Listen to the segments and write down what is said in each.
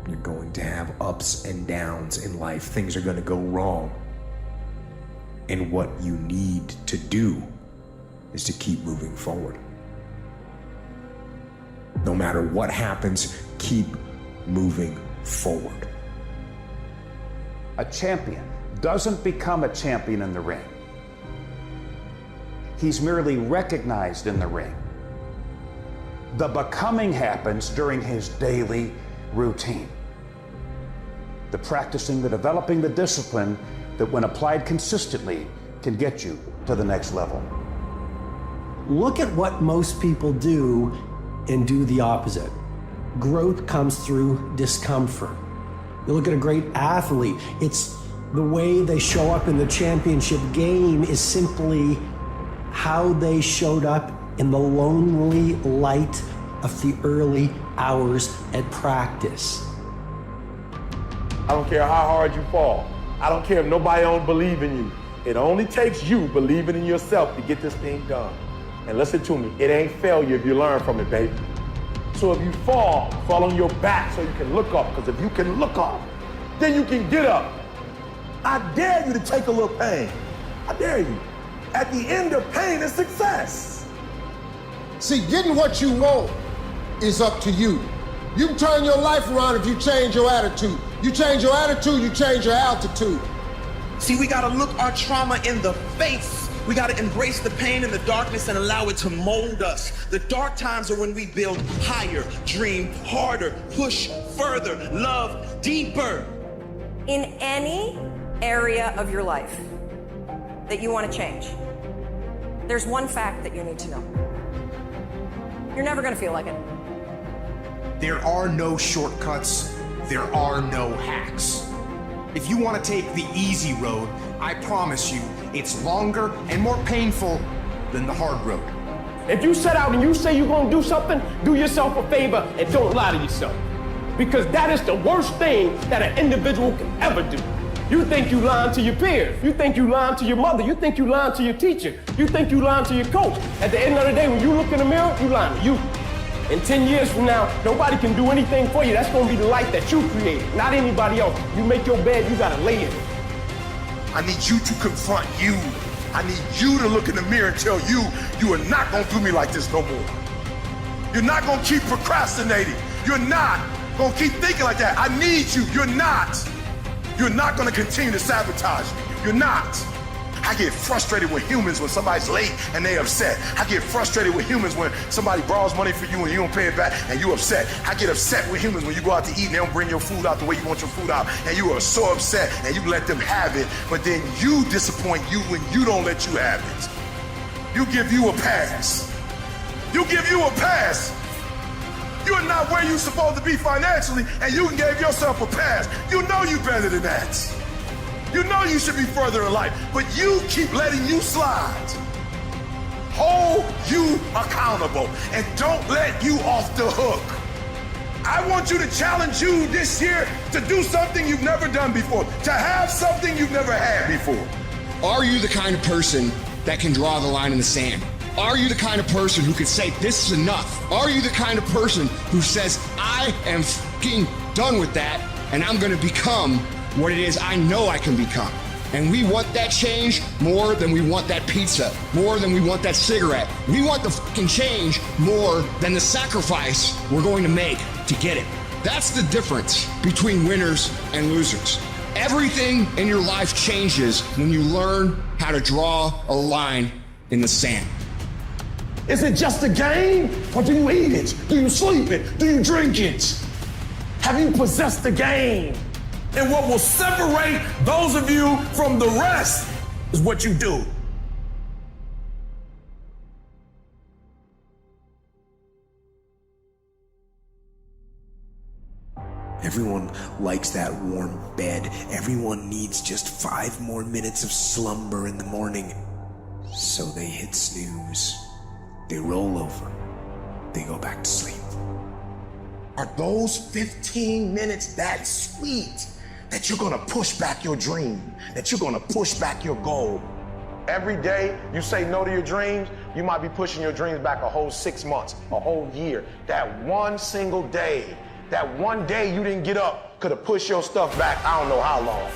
You're going to have ups and downs in life. Things are going to go wrong. And what you need to do is to keep moving forward. No matter what happens, keep moving forward. A champion doesn't become a champion in the ring. He's merely recognized in the ring. The becoming happens during his daily routine. The practicing, the developing, the discipline that when applied consistently can get you to the next level. Look at what most people do and do the opposite. Growth comes through discomfort. You look at a great athlete, it's the way they show up in the championship game is simply how they showed up in the lonely light of the early hours at practice. I don't care how hard you fall. I don't care if nobody don't believe in you. It only takes you believing in yourself to get this thing done. And listen to me, it ain't failure if you learn from it, baby. So if you fall on your back so you can look up, because if you can look up, then you can get up. I dare you to take a little pain. I dare you. At the end of pain is success. See, getting what you want is up to you. You can turn your life around if you change your attitude. You change your attitude, you change your altitude. See, we gotta look our trauma in the face. We gotta embrace the pain and the darkness and allow it to mold us. The dark times are when we build higher, dream harder, push further, love deeper. In any area of your life that you want to change, there's one fact that you need to know. You're never gonna feel like it. There are no shortcuts. There are no hacks. If you want to take the easy road, I promise you, it's longer and more painful than the hard road. If you set out and you say you're gonna do something, do yourself a favor and don't lie to yourself. Because that is the worst thing that an individual can ever do. You think you lying to your peers. You think you lying to your mother. You think you lying to your teacher. You think you lying to your coach. At the end of the day, when you look in the mirror, you lying to you. In 10 years from now, nobody can do anything for you. That's gonna be the life that you created, not anybody else. You make your bed, you gotta lay in it. I need you to confront you. I need you to look in the mirror and tell you, you are not gonna do me like this no more. You're not gonna keep procrastinating. You're not gonna keep thinking like that. I need you, you're not. You're not gonna continue to sabotage me. You're not. I get frustrated with humans when somebody's late and they upset. I get frustrated with humans when somebody borrows money for you and you don't pay it back and you upset. I get upset with humans when you go out to eat and they don't bring your food out the way you want your food out and you are so upset and you let them have it, but then you disappoint you when you don't let you have it. You give you a pass. You give you a pass. You're not where you're supposed to be financially and you give yourself a pass. You know you better than that. You know you should be further in life, but you keep letting you slide. Hold you accountable and don't let you off the hook. I want you to challenge you this year to do something you've never done before, to have something you've never had before. Are you the kind of person that can draw the line in the sand? Are you the kind of person who could say, this is enough? Are you the kind of person who says, I am fucking done with that and I'm gonna become what it is I know I can become? And we want that change more than we want that pizza, more than we want that cigarette. We want the fucking change more than the sacrifice we're going to make to get it. That's the difference between winners and losers. Everything in your life changes when you learn how to draw a line in the sand. Is it just a game, or do you eat it? Do you sleep it? Do you drink it? Have you possessed the game? And what will separate those of you from the rest is what you do. Everyone likes that warm bed. Everyone needs just 5 more minutes of slumber in the morning. So they hit snooze. They roll over. They go back to sleep. Are those 15 minutes that sweet that you're gonna push back your dream, that you're gonna push back your goal? Every day you say no to your dreams, you might be pushing your dreams back a whole 6 months, a whole year. That one single day that one day you didn't get up could have pushed your stuff back I don't know how long.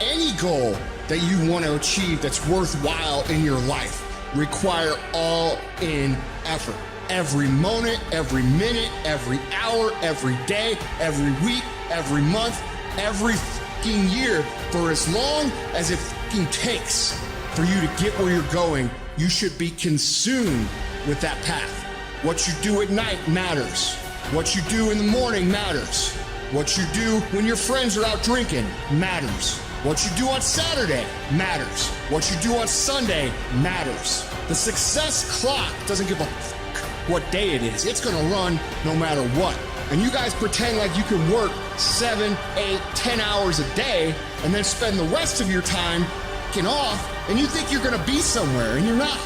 Any goal that you want to achieve that's worthwhile in your life require all-in effort. Every moment, every minute, every hour, every day, every week, every month, every fucking year, for as long as it fucking takes for you to get where you're going, you should be consumed with that path. What you do at night matters. What you do in the morning matters. What you do when your friends are out drinking matters. What you do on Saturday matters. What you do on Sunday matters. The success clock doesn't give a fuck what day it is. It's gonna run no matter what. And you guys pretend like you can work 7, 8, 10 hours a day and then spend the rest of your time fucking off, and you think you're gonna be somewhere, and you're not.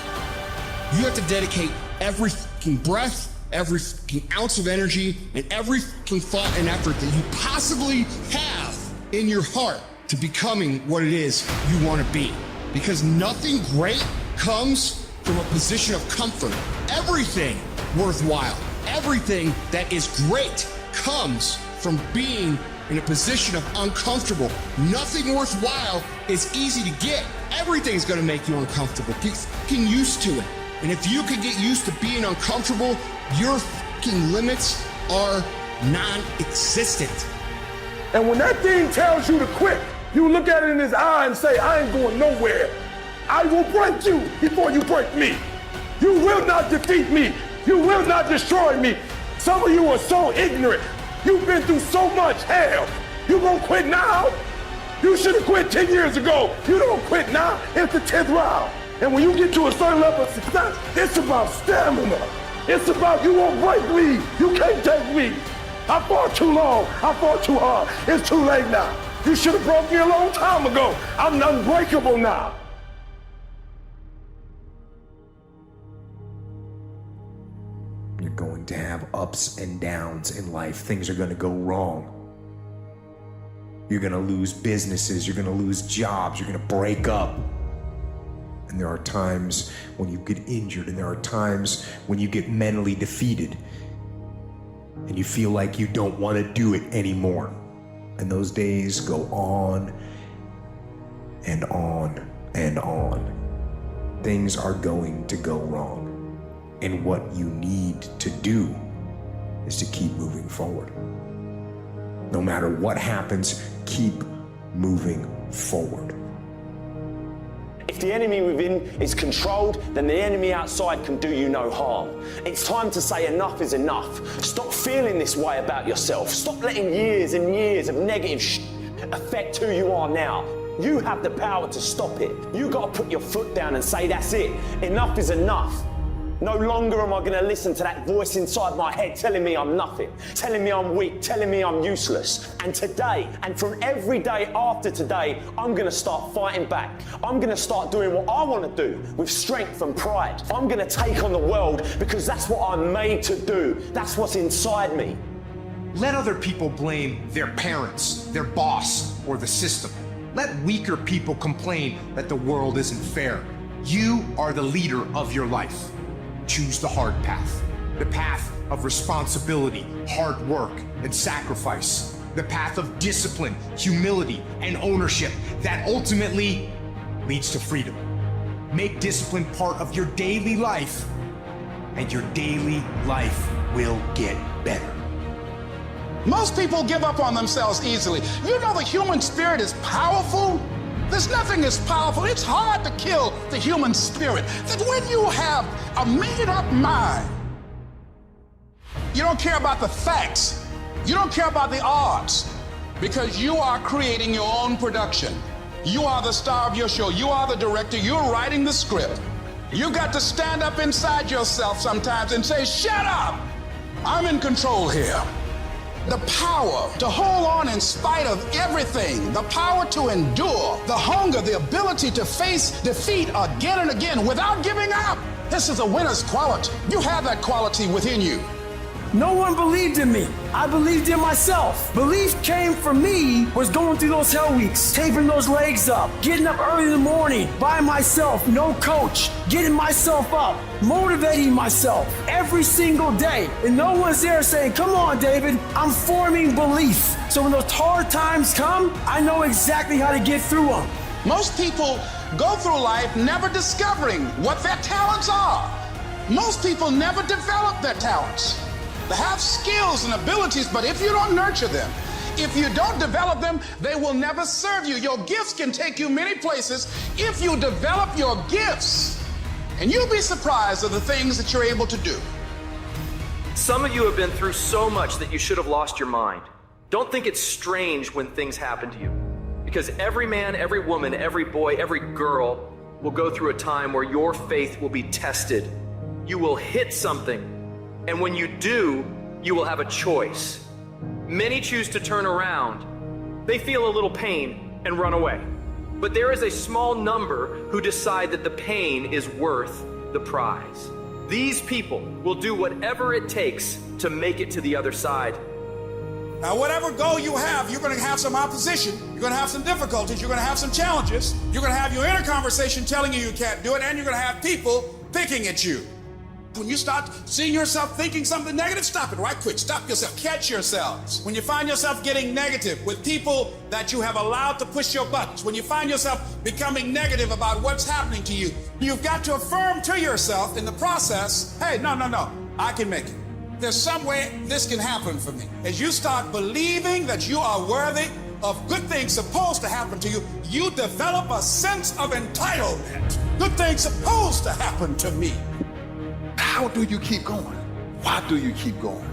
You have to dedicate every fucking breath, every fucking ounce of energy, and every fucking thought and effort that you possibly have in your heart to becoming what it is you want to be. Because nothing great comes from a position of comfort. Everything worthwhile, everything that is great comes from being in a position of uncomfortable. Nothing worthwhile is easy to get. Everything's gonna make you uncomfortable. Get fucking used to it. And if you can get used to being uncomfortable, your fucking limits are non-existent. And when that thing tells you to quit, you look at it in his eye and say, I ain't going nowhere. I will break you before you break me. You will not defeat me. You will not destroy me. Some of you are so ignorant. You've been through so much hell. You gonna quit now? You should have quit 10 years ago. You don't quit now. It's the 10th round. And when you get to a certain level of success, it's about stamina. It's about you won't break me. You can't take me. I fought too long. I fought too hard. It's too late now. You should have broke me a long time ago. I'm unbreakable now. You're going to have ups and downs in life. Things are going to go wrong. You're going to lose businesses. You're going to lose jobs. You're going to break up. And there are times when you get injured, and there are times when you get mentally defeated and you feel like you don't want to do it anymore. And those days go on and on and on. Things are going to go wrong. And what you need to do is to keep moving forward. No matter what happens, keep moving forward. If the enemy within is controlled, then the enemy outside can do you no harm. It's time to say enough is enough. Stop feeling this way about yourself. Stop letting years and years of negative affect who you are now. You have the power to stop it. You got to put your foot down and say, that's it. Enough is enough. No longer am I going to listen to that voice inside my head telling me I'm nothing, telling me I'm weak, telling me I'm useless. And today, and from every day after today, I'm going to start fighting back. I'm going to start doing what I want to do with strength and pride. I'm going to take on the world because that's what I'm made to do. That's what's inside me. Let other people blame their parents, their boss, or the system. Let weaker people complain that the world isn't fair. You are the leader of your life. Choose the hard path. The path of responsibility, hard work, and sacrifice. The path of discipline, humility, and ownership that ultimately leads to freedom. Make discipline part of your daily life, and your daily life will get better. Most people give up on themselves easily. You know the human spirit is powerful. There's nothing as powerful. It's hard to kill the human spirit. That when you have a made-up mind, you don't care about the facts. You don't care about the odds, because you are creating your own production. You are the star of your show. You are the director. You're writing the script. You got to stand up inside yourself sometimes and say, shut up! I'm in control here. The power to hold on in spite of everything, the power to endure, the hunger, the ability to face defeat again and again without giving up. This is a winner's quality. You have that quality within you. No one believed in me. I believed in myself. Belief came from me was going through those hell weeks, taping those legs up, getting up early in the morning by myself, no coach, getting myself up, motivating myself every single day. And no one's there saying, come on, David, I'm forming belief. So when those hard times come, I know exactly how to get through them. Most people go through life never discovering what their talents are. Most people never develop their talents. They have skills and abilities, but if you don't nurture them, if you don't develop them, they will never serve you. Your gifts can take you many places if you develop your gifts. And you'll be surprised at the things that you're able to do. Some of you have been through so much that you should have lost your mind. Don't think it's strange when things happen to you. Because every man, every woman, every boy, every girl will go through a time where your faith will be tested. You will hit something. And when you do, you will have a choice. Many choose to turn around. They feel a little pain and run away. But there is a small number who decide that the pain is worth the prize. These people will do whatever it takes to make it to the other side. Now, whatever goal you have, you're going to have some opposition. You're going to have some difficulties. You're going to have some challenges. You're going to have your inner conversation telling you can't do it, and you're going to have people picking at you. When you start seeing yourself thinking something negative, stop it right quick. Stop yourself. Catch yourselves. When you find yourself getting negative with people that you have allowed to push your buttons, when you find yourself becoming negative about what's happening to you, you've got to affirm to yourself in the process, hey, no, I can make it. There's some way this can happen for me. As you start believing that you are worthy of good things supposed to happen to you, you develop a sense of entitlement. Good things supposed to happen to me. How do you keep going? Why do you keep going?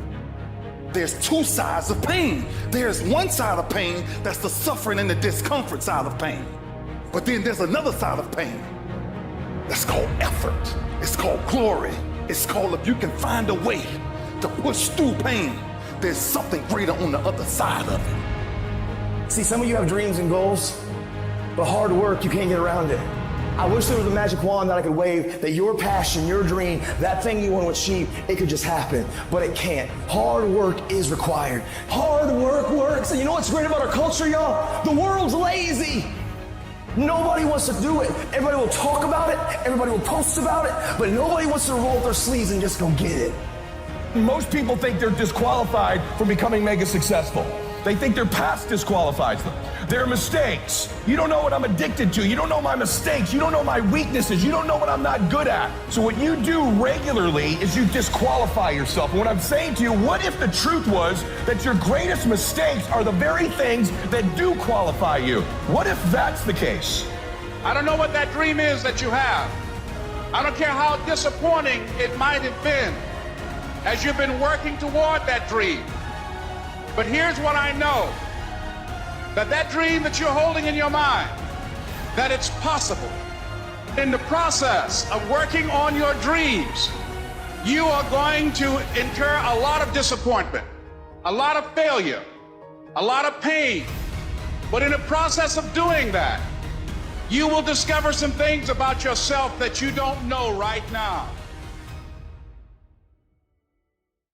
There's two sides of pain. There's one side of pain that's the suffering and the discomfort side of pain. But then there's another side of pain that's called effort. It's called glory. It's called if you can find a way to push through pain, there's something greater on the other side of it. See, some of you have dreams and goals, but hard work, you can't get around it. I wish there was a magic wand that I could wave, that your passion, your dream, that thing you want to achieve, it could just happen, but it can't. Hard work is required. Hard work works. And you know what's great about our culture, y'all? The world's lazy. Nobody wants to do it. Everybody will talk about it, everybody will post about it, but nobody wants to roll up their sleeves and just go get it. Most people think they're disqualified from becoming mega successful. They think their past disqualifies them. Their mistakes. You don't know what I'm addicted to. You don't know my mistakes. You don't know my weaknesses. You don't know what I'm not good at. So what you do regularly is you disqualify yourself. And what I'm saying to you, what if the truth was that your greatest mistakes are the very things that do qualify you? What if that's the case? I don't know what that dream is that you have. I don't care how disappointing it might have been as you've been working toward that dream. But here's what I know, that dream that you're holding in your mind, that it's possible. In the process of working on your dreams, you are going to incur a lot of disappointment, a lot of failure, a lot of pain. But in the process of doing that, you will discover some things about yourself that you don't know right now.